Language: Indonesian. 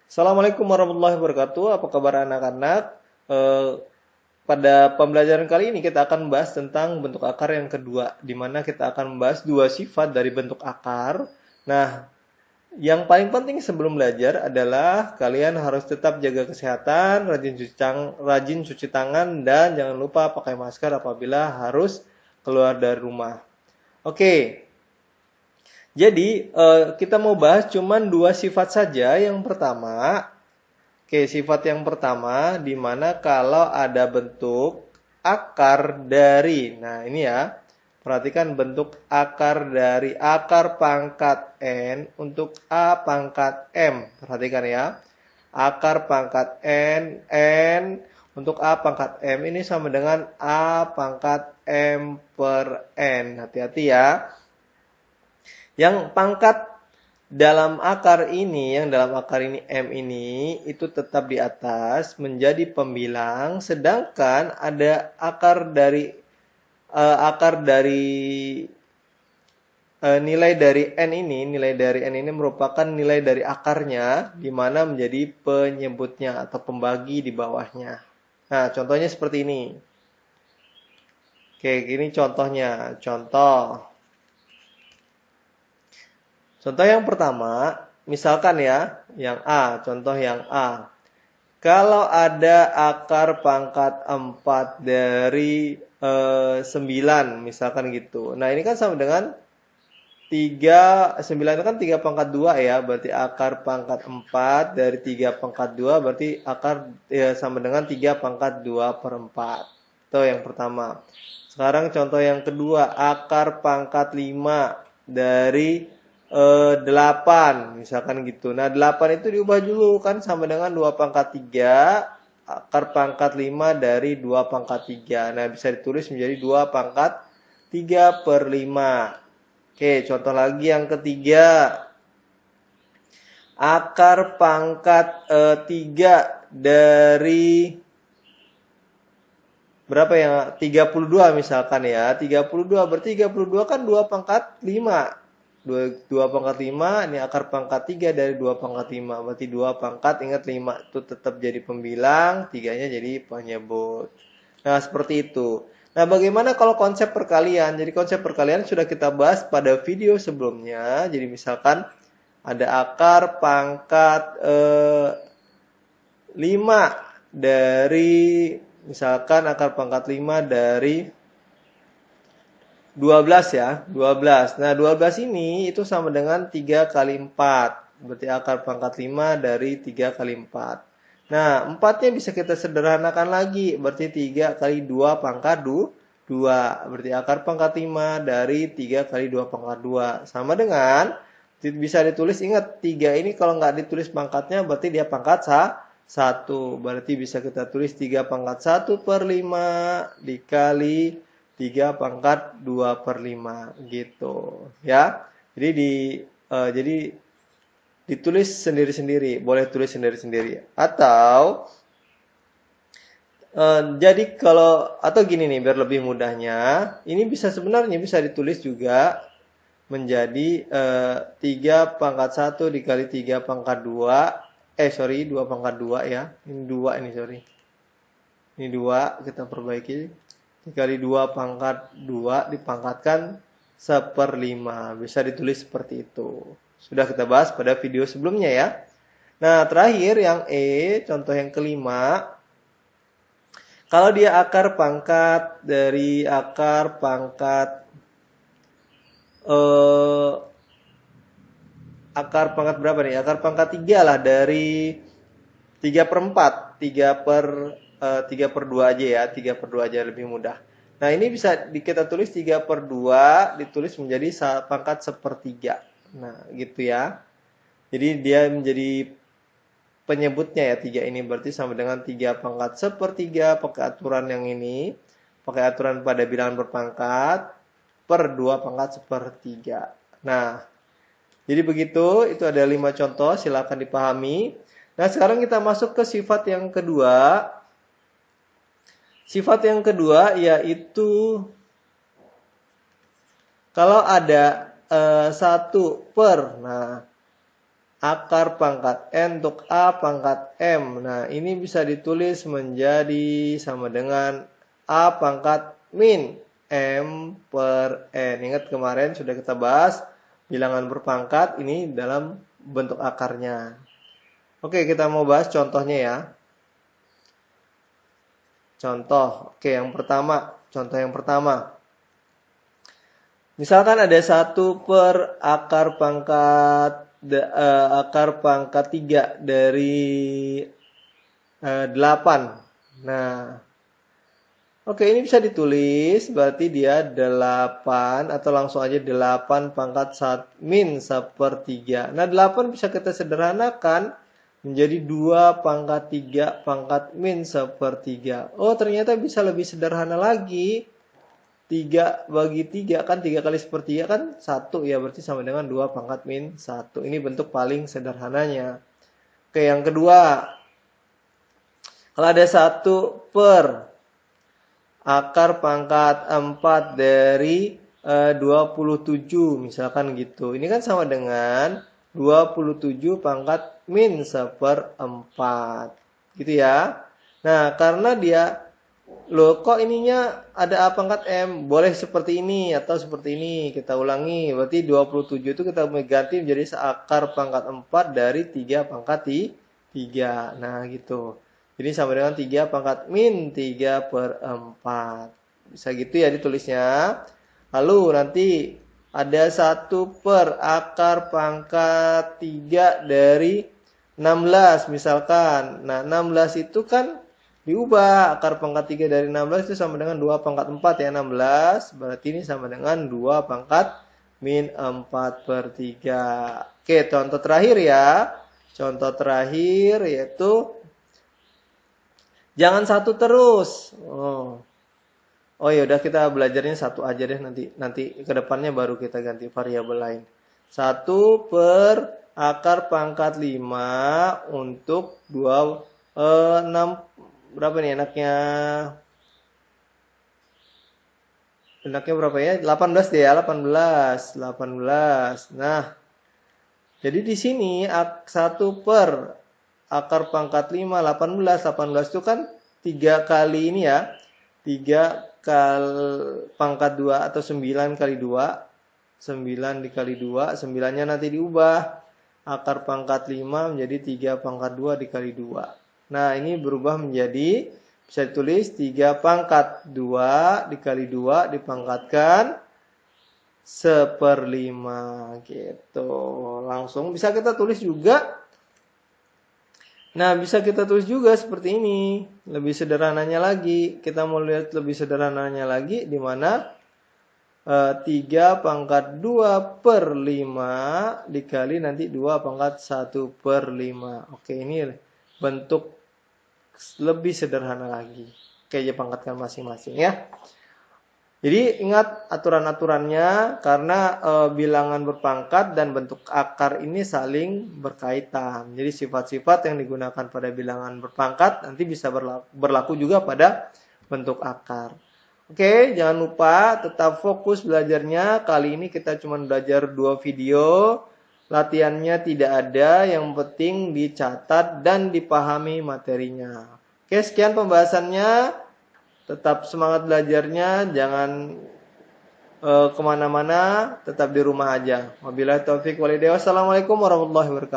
Assalamualaikum warahmatullahi wabarakatuh. Apa kabar anak-anak? Eh, Pada pembelajaran kali ini kita akan membahas tentang bentuk akar yang kedua, di mana kita akan membahas dua sifat dari bentuk akar. Nah, yang paling penting sebelum belajar adalah kalian harus tetap jaga kesehatan, rajin cuci tangan, dan jangan lupa pakai masker apabila harus keluar dari rumah. Oke, jadi kita mau bahas cuman dua sifat saja. Yang pertama, oke, sifat yang pertama di mana kalau ada bentuk akar dari. Nah, ini ya. Perhatikan bentuk akar dari akar pangkat N untuk A pangkat M. Perhatikan ya. Akar pangkat N untuk A pangkat M ini sama dengan A pangkat M per N. Hati-hati ya. Yang pangkat dalam akar ini M ini itu tetap di atas menjadi pembilang, sedangkan ada akar dari nilai dari N ini merupakan nilai dari akarnya, di mana menjadi penyebutnya atau pembagi di bawahnya. Nah, contohnya seperti ini. Oke, ini contohnya. Contoh yang pertama, misalkan ya, yang A, contoh yang A. Kalau ada akar pangkat 4 dari 9, misalkan gitu. Nah, ini kan sama dengan 9 itu kan 3 pangkat 2 ya, berarti akar pangkat 4 dari 3 pangkat 2, berarti akar ya, sama dengan 3 pangkat 2 per 4. Itu yang pertama. Sekarang contoh yang kedua, akar pangkat 5 dari 8 misalkan gitu. Nah, 8 itu diubah dulu kan sama dengan 2 pangkat 3 akar pangkat 5 dari 2 pangkat 3. Nah, bisa ditulis menjadi 2 pangkat 3 per 5. Oke, contoh lagi yang ketiga. Akar pangkat 3 dari berapa ya? 32 misalkan ya. 32 berarti 32 kan 2 pangkat 5. 2 pangkat 5, ini akar pangkat 3 dari 2 pangkat 5. Berarti 2 pangkat, ingat 5 itu tetap jadi pembilang, 3-nya jadi penyebut. Nah, seperti itu. Nah, bagaimana kalau konsep perkalian? Jadi konsep perkalian sudah kita bahas pada video sebelumnya. Jadi misalkan ada akar pangkat 5 dari, misalkan akar pangkat 5 dari 12 ya, 12. Nah, 12 ini itu sama dengan 3 kali 4. Berarti akar pangkat 5 dari 3 kali 4. Nah, 4-nya bisa kita sederhanakan lagi. Berarti 3 kali 2 pangkat 2. Berarti akar pangkat 5 dari 3 kali 2 pangkat 2. Sama dengan, bisa ditulis, ingat 3 ini kalau nggak ditulis pangkatnya berarti dia pangkat 1. Berarti bisa kita tulis 3 pangkat 1 per 5 dikali 3 pangkat 2 per 5 gitu ya. Jadi ditulis sendiri-sendiri, boleh tulis sendiri-sendiri. Atau jadi atau gini nih biar lebih mudahnya, ini sebenarnya bisa ditulis juga menjadi 3 pangkat 1 dikali 3 pangkat 2. 2 pangkat 2 ya. Ini 2 ini, sorry. Ini 2, kita perbaiki. Dikali 2 pangkat 2 dipangkatkan 1/5. Bisa ditulis seperti itu. Sudah kita bahas pada video sebelumnya ya. Nah, terakhir yang E, contoh yang kelima. Kalau dia akar pangkat dari akar pangkat akar pangkat berapa nih? Akar pangkat 3 lah, dari 3/4. 3/2 aja ya. 3/2 aja lebih mudah. Nah, ini bisa kita tulis 3/2 ditulis menjadi pangkat 1/3. Nah, gitu ya. Jadi dia menjadi penyebutnya ya 3 ini, berarti sama dengan 3 pangkat 1/3 pakai aturan yang ini. Pakai aturan pada bilangan berpangkat per 2 pangkat 1/3. Nah, jadi begitu, itu ada 5 contoh, silakan dipahami. Nah, sekarang kita masuk ke sifat yang kedua. Sifat yang kedua yaitu kalau ada 1 per. Nah, akar pangkat N untuk A pangkat M. Nah, ini bisa ditulis menjadi sama dengan A pangkat min M per N. Ingat kemarin sudah kita bahas bilangan berpangkat ini dalam bentuk akarnya. Oke, kita mau bahas contohnya ya. Contoh, oke contoh yang pertama. Misalkan ada 1 per akar pangkat 3 dari 8. Nah, oke ini bisa ditulis berarti dia 8 atau langsung aja 8 pangkat min 1/3. Nah, 8 bisa kita sederhanakan menjadi 2 pangkat 3 pangkat min 1/3. Oh, ternyata bisa lebih sederhana lagi. 3 bagi 3 kan 3 kali 1/3 kan 1 ya, berarti sama dengan 2 pangkat min 1. Ini bentuk paling sederhananya. Oke, yang kedua. Kalau ada 1 per akar pangkat 4 dari 27 misalkan gitu. Ini kan sama dengan 27 pangkat min 1/4. Gitu ya. Nah, karena dia loh, kok ininya ada A pangkat M? Boleh seperti ini atau seperti ini. Kita ulangi. Berarti 27 itu kita ganti menjadi seakar pangkat 4 dari 3 pangkat 3. Nah, gitu. Jadi sama dengan 3 pangkat min 3/4. Bisa gitu ya ditulisnya. Lalu nanti ada 1 per akar pangkat 3 dari 16 misalkan. Nah, 16 itu kan diubah, akar pangkat 3 dari 16 itu sama dengan 2 pangkat 4 ya, 16. Berarti ini sama dengan 2 pangkat min 4/3. Oke, contoh terakhir ya. Contoh terakhir yaitu jangan 1 terus. Oh ya udah, kita belajarnya 1 aja deh, nanti ke depannya baru kita ganti variabel lain. 1 per akar pangkat 5 untuk 6 berapa nih enaknya? Enaknya berapa ya? 18 deh ya, 18. Nah, jadi di sini 1 per akar pangkat 5, 18 itu kan 3 kali ini ya. 3 kali pangkat 2 atau 9 kali 2. 9 dikali 2, 9-nya nanti diubah. Akar pangkat 5 menjadi 3 pangkat 2 dikali 2. Nah, ini berubah menjadi, bisa ditulis 3 pangkat 2 dikali 2 dipangkatkan 1/5 gitu. Langsung bisa kita tulis juga. Nah, bisa kita tulis juga seperti ini. Lebih sederhananya lagi. Kita mau lihat lebih sederhananya lagi di mana 3 pangkat 2/5 dikali nanti 2 pangkat 1/5. Oke, ini bentuk lebih sederhana lagi. Oke, aja pangkatkan masing-masing ya. Jadi ingat aturan-aturannya karena bilangan berpangkat dan bentuk akar ini saling berkaitan. Jadi sifat-sifat yang digunakan pada bilangan berpangkat nanti bisa berlaku juga pada bentuk akar. Oke, jangan lupa tetap fokus belajarnya. Kali ini kita cuma belajar 2 video. Latihannya tidak ada, yang penting dicatat dan dipahami materinya. Oke, sekian pembahasannya. Tetap semangat belajarnya, jangan kemana-mana, tetap di rumah aja. Wabillahi taufiq walhidayah. Wassalamualaikum warahmatullahi wabarakatuh.